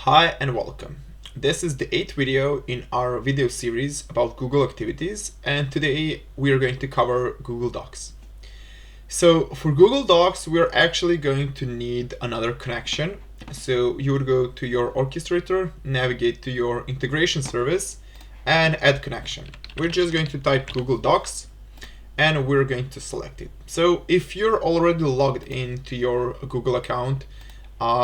Hi and welcome. This is the 8th video in our video series about Google activities, and today we are going to cover Google Docs. So for Google Docs, we're actually going to need another connection. So you would go to your orchestrator, navigate to your integration service, and add connection. We're just going to type Google Docs, and we're going to select it. So if you're already logged into your Google account,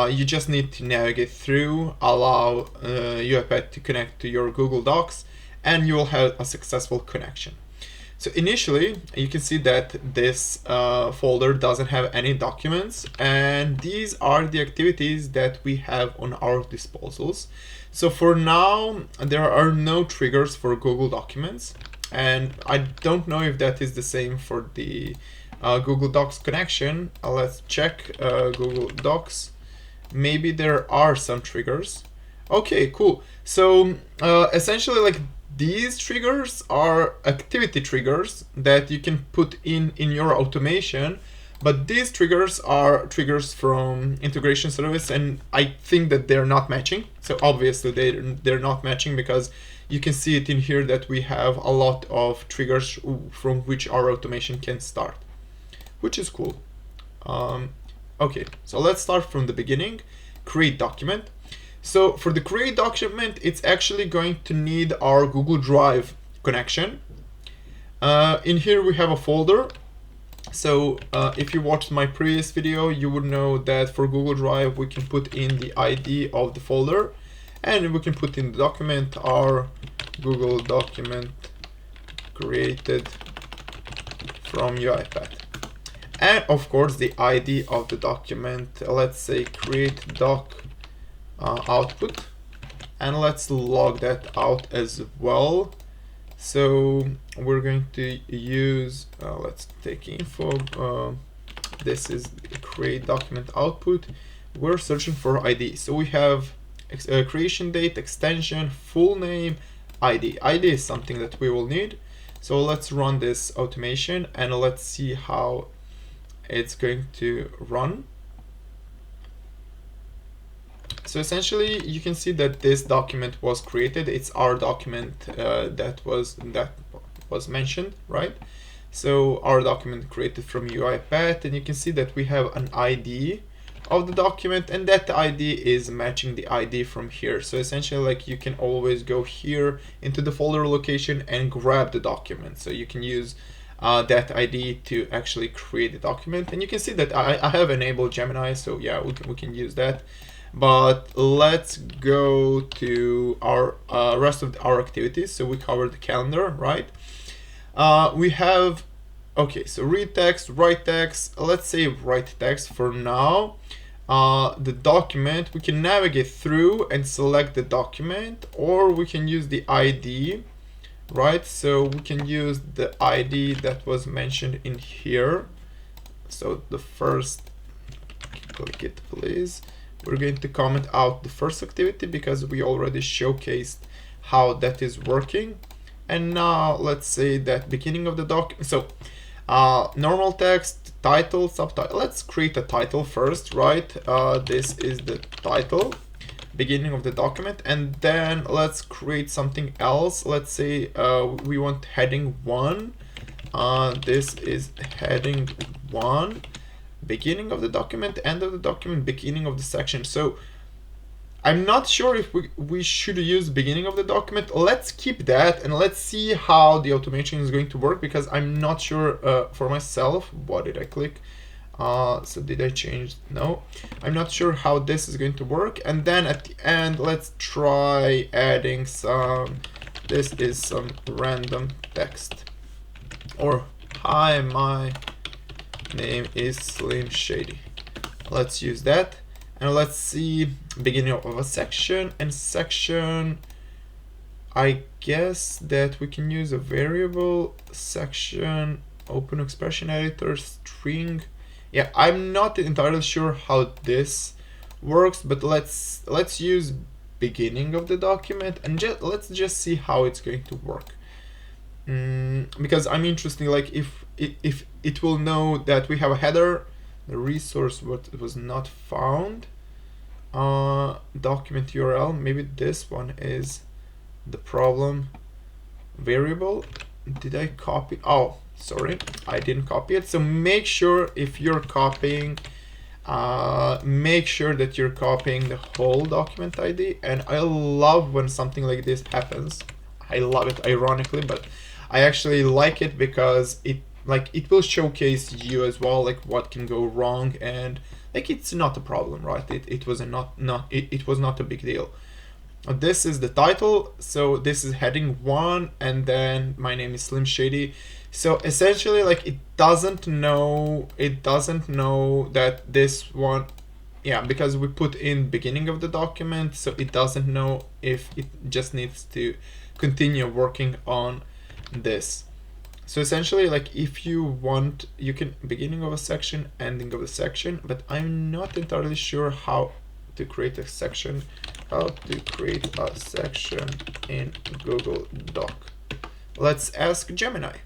you just need to navigate through, allow UiPath to connect to your Google Docs, and you will have a successful connection. So initially, you can see that this folder doesn't have any documents, and these are the activities that we have on our disposals. So for now, there are no triggers for Google Documents, and I don't know if that is the same for the Google Docs connection. Let's check Google Docs. Maybe there are some triggers. Okay, cool. So essentially, like, these triggers are activity triggers that you can put in your automation, but these triggers are triggers from integration service, and I think that they're not matching. So obviously they're not matching, because you can see it in here that we have a lot of triggers from which our automation can start, which is cool. Okay, so let's start from the beginning. Create document. So for the create document, it's actually going to need our Google Drive connection. In here we have a folder. So if you watched my previous video, you would know that for Google Drive, we can put in the ID of the folder, and we can put in the document our Google document created from UiPath. And of course the ID of the document. Let's say create doc output, and let's log that out as well. So we're going to use let's take info. This is create document output. We're searching for ID, so we have creation date, extension, full name, ID. ID is something that we will need. So let's run this automation and let's see how it's going to run. So essentially, you can see that this document was created. It's our document that was mentioned, right? So our document created from UiPath, and you can see that we have an ID of the document, and that ID is matching the ID from here. So essentially, like, you can always go here into the folder location and grab the document. So you can use that ID to actually create the document, and you can see that I have enabled Gemini, so yeah, we can use that. But let's go to our rest of our activities. So we covered the calendar, right? We have, okay, so read text, write text. Let's say write text for now. The document, we can navigate through and select the document, or we can use the ID, right? So we can use the ID that was mentioned in here. So the first, click it please. We're going to comment out the first activity because we already showcased how that is working. And now let's say that beginning of the document. So normal text, title, subtitle. Let's create a title first, right? This is the title, beginning of the document, and then let's create something else. Let's say we want heading 1. This is heading 1, beginning of the document, end of the document, beginning of the section. So I'm not sure if we should use beginning of the document. Let's keep that and let's see how the automation is going to work, because I'm not sure for myself. What did I click? So did I change? No, I'm not sure how this is going to work. And then at the end, let's try adding some, this is some random text, or hi, my name is Slim Shady. Let's use that, and let's see beginning of a section. And section, I guess that we can use a variable section, open expression editor, string. Yeah, I'm not entirely sure how this works, but let's use beginning of the document, and let's just see how it's going to work. Because I'm interested, like, if it will know that we have a header, the resource what was not found. document URL. Maybe this one is the problem variable. Did I copy? Oh, sorry, I didn't copy it. So make sure if you're copying, make sure that you're copying the whole document ID. And I love when something like this happens. I love it, ironically, but I actually like it because it will showcase you as well, like what can go wrong, and like it's not a problem, right? It was not a big deal. This is the title, so this is heading 1, and then my name is Slim Shady. So essentially, like it doesn't know that this one, yeah, because we put in beginning of the document, so it doesn't know if it just needs to continue working on this. So essentially, like if you want, you can beginning of a section, ending of a section, but I'm not entirely sure how to create a section, in Google Doc. Let's ask Gemini.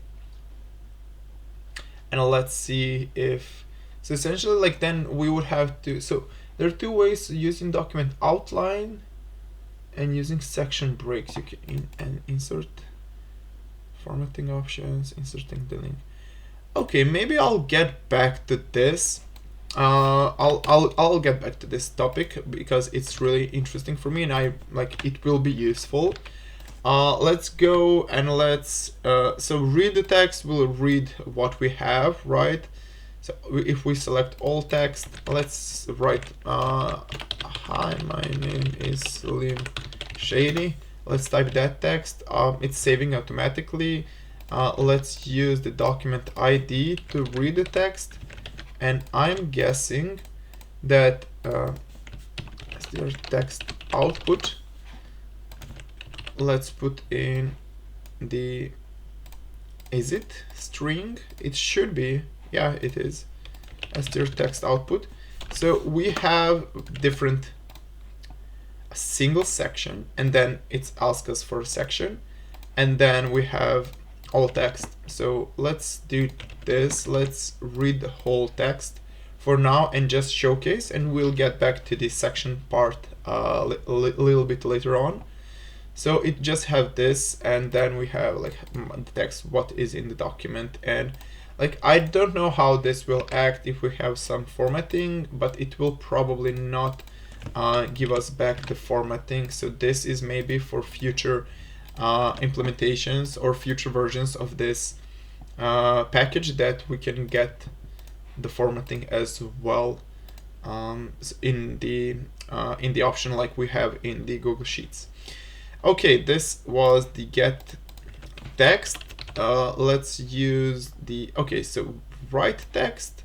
And let's see if, so essentially like then we would have to, so there are two ways using document outline and using section breaks. You can insert formatting options, inserting the link. Okay, maybe I'll get back to this. I'll get back to this topic because it's really interesting for me and I like it will be useful. Let's go and let's so read the text. We'll read what we have, right? So if we select all text, let's write hi, my name is Slim Shady. Let's type that text. It's saving automatically. Let's use the document ID to read the text, and I'm guessing that as their text output, let's put in the, is it string? It should be, yeah, it is, as their text output. So we have different, a single section, and then it's asked us for a section, and then we have all text. So let's do this. Let's read the whole text for now and just showcase, and we'll get back to the section part a little bit later on. So it just have this, and then we have like the text, what is in the document, and like I don't know how this will act if we have some formatting, but it will probably not give us back the formatting. So this is maybe for future implementations or future versions of this package that we can get the formatting as well in the option like we have in the Google Sheets. Okay, this was the get text. Let's use the, okay, so write text,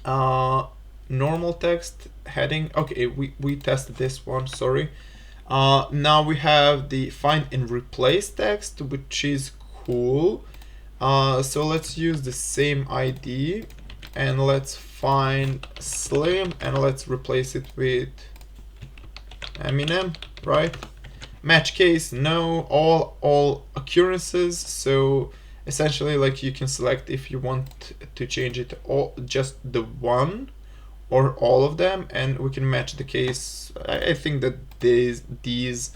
normal text, heading. Okay, we tested this one, sorry. Now we have the find and replace text, which is cool. So let's use the same ID and let's find Slim and let's replace it with Eminem, right? Match case, no, all occurrences. So essentially, like you can select if you want to change it all, just the one or all of them, and we can match the case. I think that these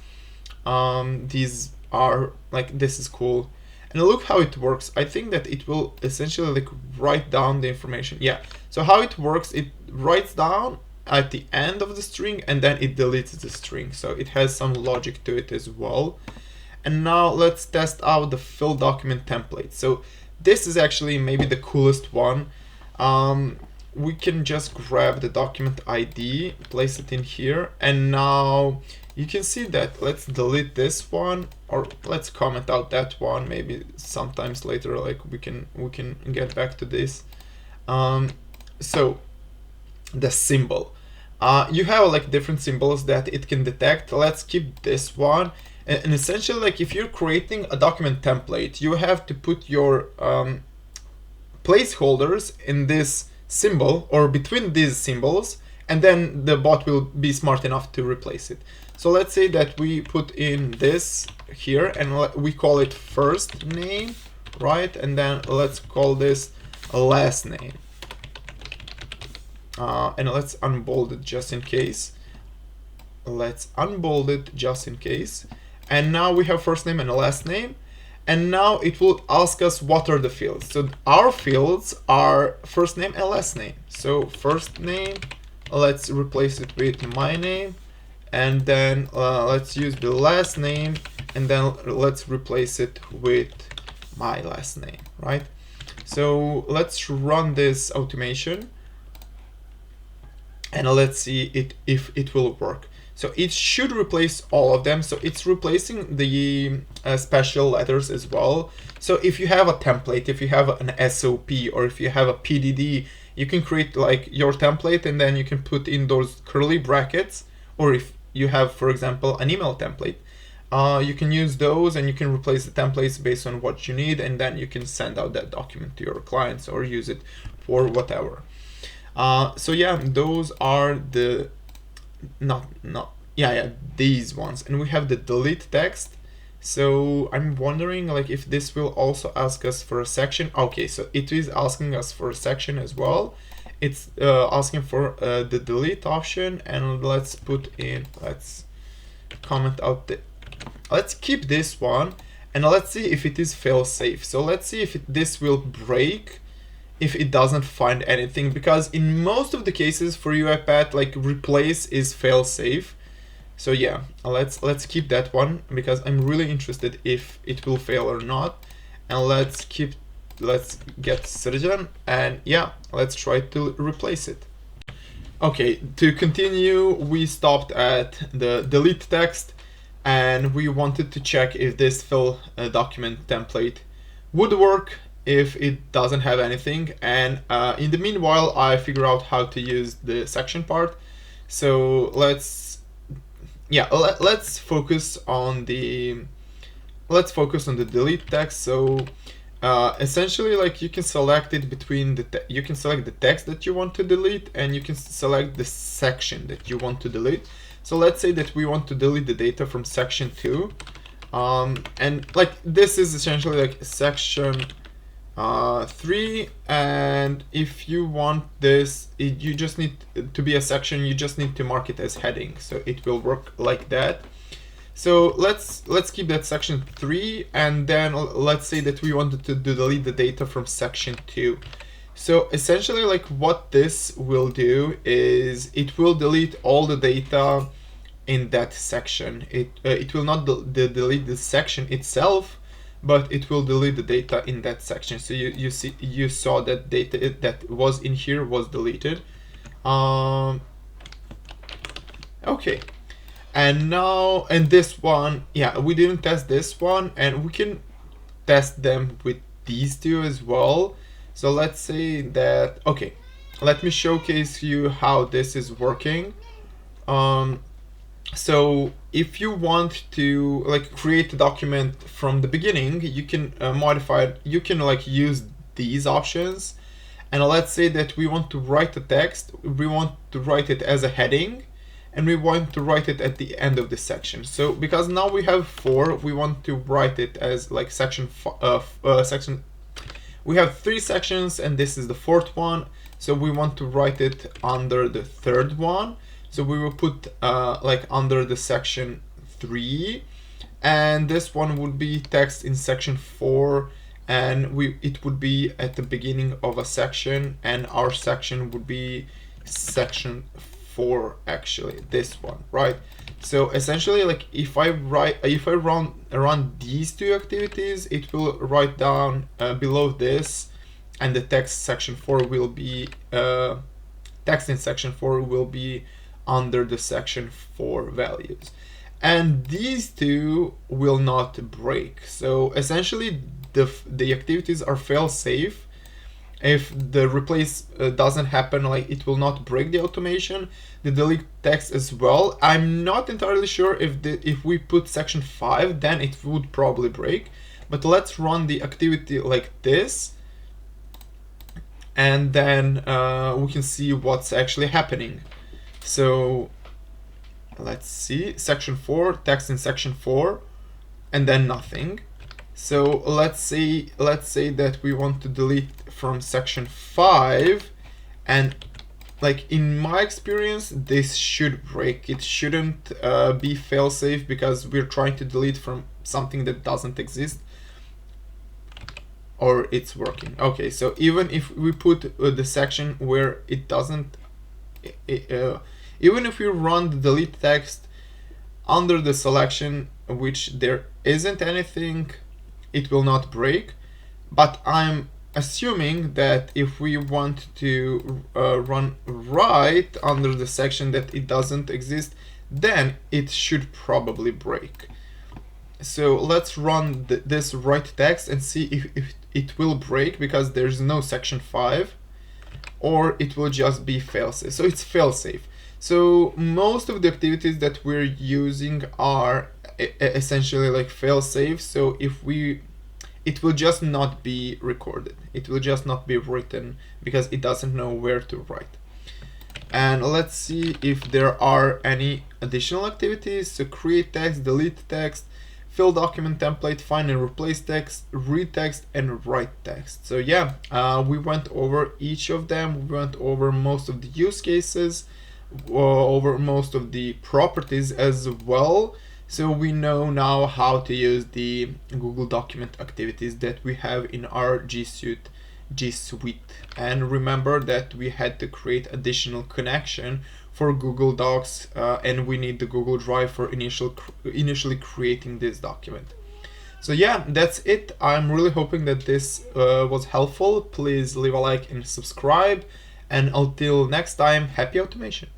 are like, this is cool. And look how it works. I think that it will essentially like write down the information. Yeah, so how it works, it writes down at the end of the string and then it deletes the string. So it has some logic to it as well. And now let's test out the fill document template. So this is actually maybe the coolest one. We can just grab the document ID, place it in here, and now you can see that. Let's delete this one, or let's comment out that one. Maybe sometimes later, like we can get back to this. So the symbol, you have like different symbols that it can detect. Let's keep this one. And essentially, like if you're creating a document template, you have to put your placeholders in this symbol or between these symbols, and then the bot will be smart enough to replace it. So let's say that we put in this here and we call it first name, right? And then let's call this last name. and let's unbold it just in case. Let's unbold it just in case. And now we have first name and last name. And now it will ask us what are the fields. So our fields are first name and last name. So first name, let's replace it with my name. And then let's use the last name, and then let's replace it with my last name, right? So let's run this automation, and let's see if it will work. So it should replace all of them. So it's replacing the special letters as well. So if you have a template, if you have an SOP, or if you have a PDD, you can create like your template, and then you can put in those curly brackets. Or if you have, for example, an email template, you can use those, and you can replace the templates based on what you need, and then you can send out that document to your clients or use it for whatever. So yeah, those are the these ones. And we have the delete text. So I'm wondering like if this will also ask us for a section. Okay, so it is asking us for a section as well. It's asking for the delete option, and let's comment out let's keep this one, and let's see if it is fail safe. So let's see if this will break if it doesn't find anything, because in most of the cases for UiPath, like replace is fail safe. So yeah, let's keep that one, because I'm really interested if it will fail or not. And let's get Citizen, and yeah, let's try to replace it. Okay, to continue, we stopped at the delete text, and we wanted to check if this fill document template would work if it doesn't have anything. And in the meanwhile, I figure out how to use the section part. So let's focus on the delete text. So essentially, like, you can select it between you can select the text that you want to delete, and you can select the section that you want to delete. So let's say that we want to delete the data from section 2, and like this is essentially like section 3, and if you want this, you just need to be a section, you just need to mark it as heading, so it will work like that. So let's keep that section 3, and then let's say that we wanted to delete the data from section 2. So essentially, like, what this will do is it will delete all the data in that section. It will not delete the section itself, but it will delete the data in that section. So you saw that data that was in here was deleted. Okay. And now, and this one, yeah, we didn't test this one, and we can test them with these two as well. So let's say that, okay, let me showcase you how this is working. So if you want to like create a document from the beginning, you can modify it. You can like use these options, and let's say that we want to write a text. We want to write it as a heading, and we want to write it at the end of the section. So because now we have 4, we want to write it as like section. We have 3 sections, and this is the 4th one. So we want to write it under the 3rd one. So we will put like under the section 3, and this one would be text in section 4, and it would be at the beginning of a section, and our section would be section 4, actually, this one, right? So essentially, like, if I run these 2 activities, it will write down below this, and the text section 4 will be text in section 4 will be under the section 4 values, and these 2 will not break. So essentially, the activities are fail safe. If the replace doesn't happen, like, it will not break the automation. The delete text as well. I'm not entirely sure if we put section 5, then it would probably break. But let's run the activity like this, and then we can see what's actually happening. So let's see, section 4, text in section 4, and then nothing. So let's say that we want to delete from section 5, and like in my experience, this should break. It shouldn't be fail-safe because we're trying to delete from something that doesn't exist, or it's working. Okay, so even if we put the section where it doesn't, even if we run the delete text under the selection which there isn't anything, it will not break. But I'm assuming that if we want to run right under the section that it doesn't exist, then it should probably break. So let's run this right text and see if it will break, because there's no section 5, or it will just be failsafe. So it's failsafe. So most of the activities that we're using are essentially like failsafe. So if it will just not be recorded. It will just not be written because it doesn't know where to write. And let's see if there are any additional activities. So create text, delete text, fill document template, find and replace text, read text, and write text. So yeah, we went over each of them. We went over most of the use cases, over most of the properties as well. So we know now how to use the Google document activities that we have in our GSuite. And remember that we had to create additional connection for Google Docs, and we need the Google Drive for initially creating this document. So yeah, that's it. I'm really hoping that this was helpful. Please leave a like and subscribe. And until next time, happy automation.